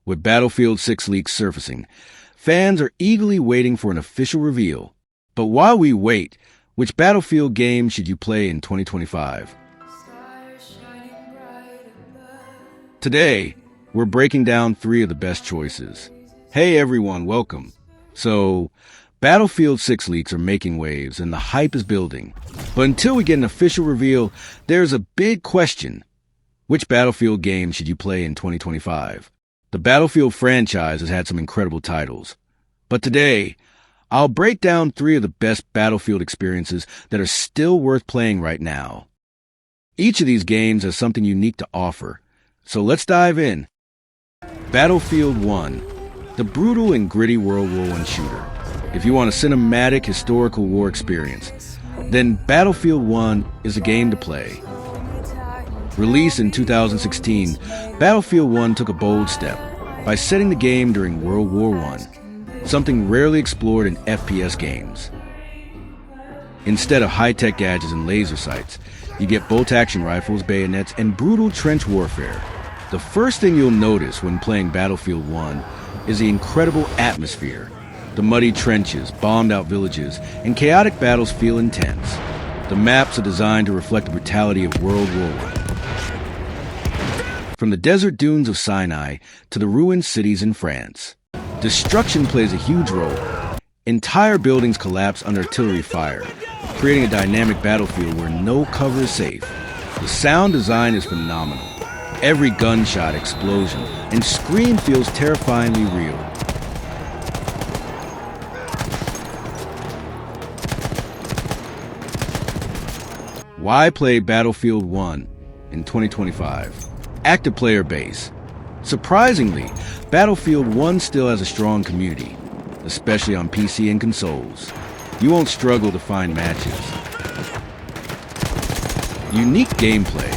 With Battlefield 6 leaks surfacing, fans are eagerly waiting for an official reveal. But while we wait, which Battlefield game should you play in 2025? Today, we're breaking down 3 of the best choices. Hey everyone, welcome. So, Battlefield 6 leaks are making waves and the hype is building. But until we get an official reveal, there's a big question. Which Battlefield game should you play in 2025? The Battlefield franchise has had some incredible titles. But today, I'll break down 3 of the best Battlefield experiences that are still worth playing right now. Each of these games has something unique to offer. So let's dive in. Battlefield 1, the brutal and gritty World War I shooter. If you want a cinematic historical war experience, then Battlefield 1 is a game to play. Released in 2016, Battlefield 1 took a bold step by setting the game during World War I, something rarely explored in FPS games. Instead of high-tech gadgets and laser sights, you get bolt-action rifles, bayonets, and brutal trench warfare. The first thing you'll notice when playing Battlefield 1 is the incredible atmosphere. The muddy trenches, bombed-out villages, and chaotic battles feel intense. The maps are designed to reflect the brutality of World War I. From the desert dunes of Sinai to the ruined cities in France, destruction plays a huge role. Entire buildings collapse under artillery fire, creating a dynamic battlefield where no cover is safe. The sound design is phenomenal. Every gunshot, explosion, and scream feels terrifyingly real. Why play Battlefield 1 in 2025? Active player base. Surprisingly, Battlefield 1 still has a strong community, especially on PC and consoles. You won't struggle to find matches. Unique gameplay.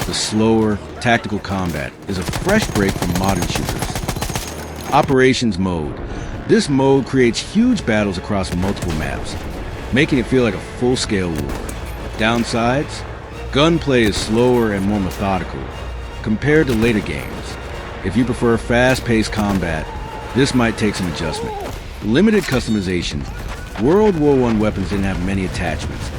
The slower, tactical combat is a fresh break from modern shooters. Operations mode. This mode creates huge battles across multiple maps, making it feel like a full-scale war. Downsides? Gunplay is slower and more methodical compared to later games. If you prefer fast-paced combat, this might take some adjustment. Limited customization. World War I weapons didn't have many attachments,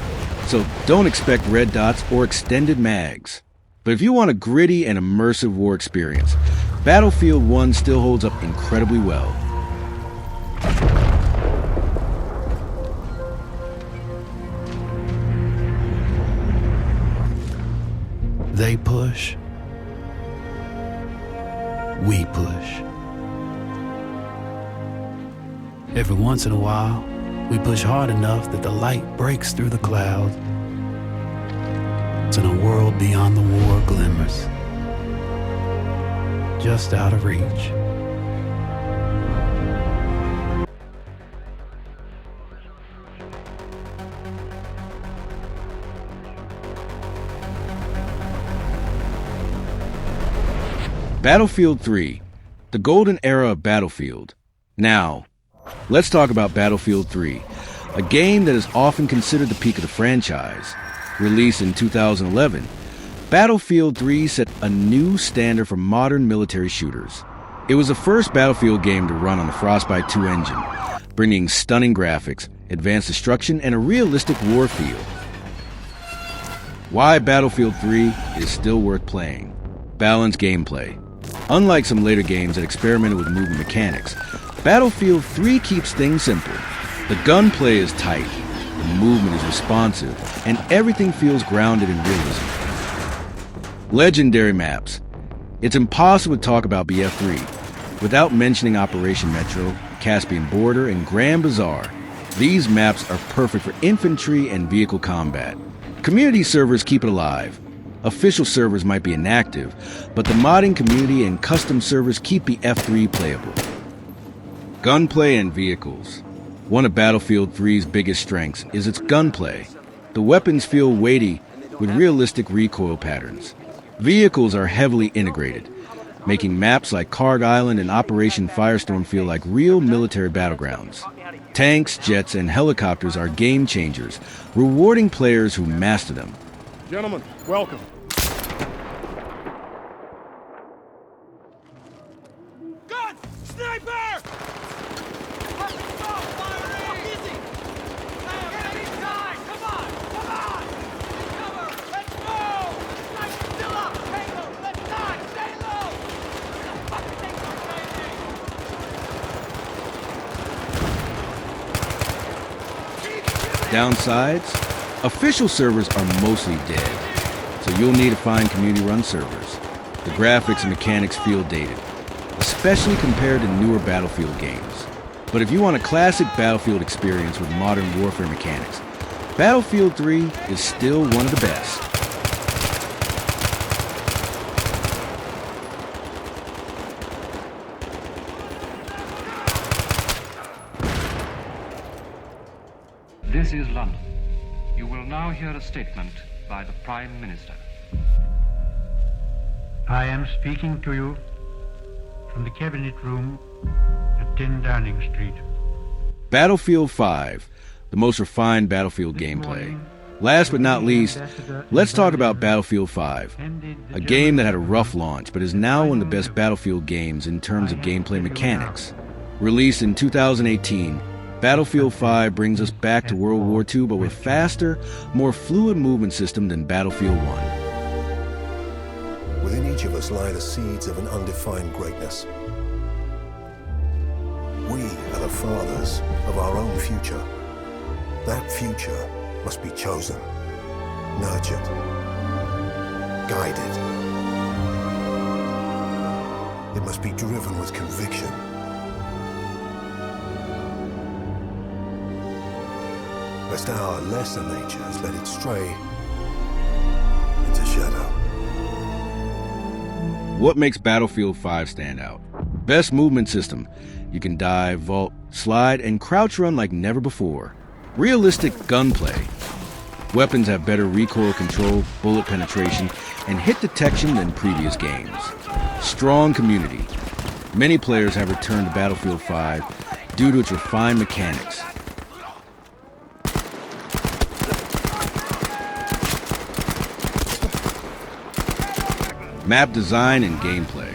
so don't expect red dots or extended mags. But if you want a gritty and immersive war experience, Battlefield 1 still holds up incredibly well. They push. We push. Every once in a while, we push hard enough that the light breaks through the clouds, and a world beyond the war glimmers, just out of reach. Battlefield 3, the golden era of Battlefield. Now, let's talk about Battlefield 3, a game that is often considered the peak of the franchise. Released in 2011, Battlefield 3 set a new standard for modern military shooters. It was the first Battlefield game to run on the Frostbite 2 engine, bringing stunning graphics, advanced destruction, and a realistic war feel. Why Battlefield 3 is still worth playing. Balanced gameplay. Unlike some later games that experimented with movement mechanics, Battlefield 3 keeps things simple. The gunplay is tight, the movement is responsive, and everything feels grounded in realism. Legendary maps. It's impossible to talk about BF3 without mentioning Operation Metro, Caspian Border, and Grand Bazaar. These maps are perfect for infantry and vehicle combat. Community servers keep it alive. Official servers might be inactive, but the modding community and custom servers keep BF3 playable. Gunplay and vehicles. One of Battlefield 3's biggest strengths is its gunplay. The weapons feel weighty with realistic recoil patterns. Vehicles are heavily integrated, making maps like Karg Island and Operation Firestorm feel like real military battlegrounds. Tanks, jets, and helicopters are game changers, rewarding players who master them. Gentlemen, welcome. Downsides, official servers are mostly dead, so you'll need to find community-run servers. The graphics and mechanics feel dated, especially compared to newer Battlefield games. But if you want a classic Battlefield experience with modern warfare mechanics, Battlefield 3 is still one of the best. This is London. You will now hear a statement by the Prime Minister. I am speaking to you from the Cabinet Room at 10 Downing Street. Battlefield 5, the most refined Battlefield gameplay. Last but not least, let's talk about Battlefield 5, a game that had a rough launch but is now one of the best Battlefield games in terms of gameplay mechanics. Released in 2018, Battlefield 5 brings us back to World War II but with faster, more fluid movement system than Battlefield 1. Within each of us lie the seeds of an undefined greatness. We are the fathers of our own future. That future must be chosen, nurtured, guided. It must be driven with conviction. Lest our lesser natures let it stray into shadow. What makes Battlefield 5 stand out? Best movement system. You can dive, vault, slide, and crouch run like never before. Realistic gunplay. Weapons have better recoil control, bullet penetration, and hit detection than previous games. Strong community. Many players have returned to Battlefield 5 due to its refined mechanics. Map design and gameplay.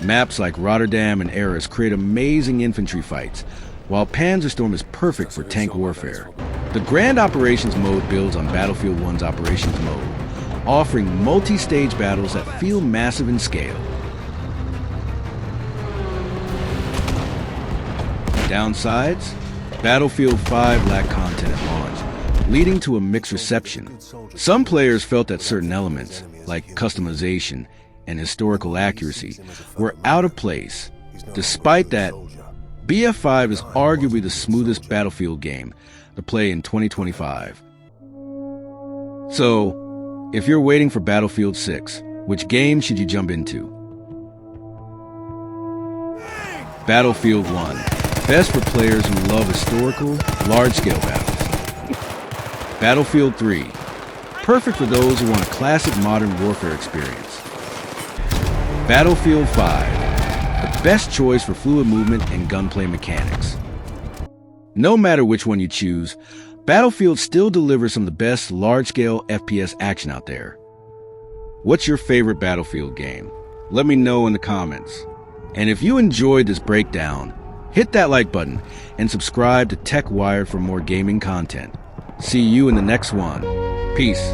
Maps like Rotterdam and Arras create amazing infantry fights, while Panzerstorm is perfect for tank warfare. The Grand Operations mode builds on Battlefield 1's Operations mode, offering multi-stage battles that feel massive in scale. Downsides? Battlefield 5 lacked content at launch, leading to a mixed reception. Some players felt that certain elements, like customization and historical accuracy, were out of place. Despite that, BF5 is arguably the smoothest Battlefield game to play in 2025. So, if you're waiting for Battlefield 6, which game should you jump into? Battlefield 1, best for players who love historical, large-scale battles. Battlefield 3, perfect for those who want a classic modern warfare experience. Battlefield 5, the best choice for fluid movement and gunplay mechanics. No matter which one you choose, Battlefield still delivers some of the best large-scale FPS action out there. What's your favorite Battlefield game? Let me know in the comments. And if you enjoyed this breakdown, hit that like button and subscribe to TechWired for more gaming content. See you in the next one. Peace.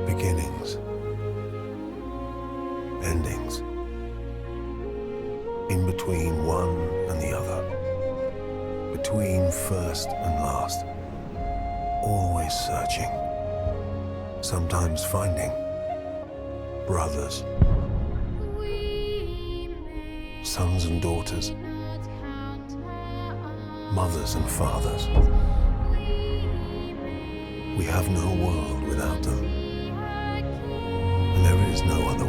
Beginnings, endings, in between one and the other, between first and last, always searching, sometimes finding brothers, sons and daughters, mothers and fathers. We have no world without them. And there is no other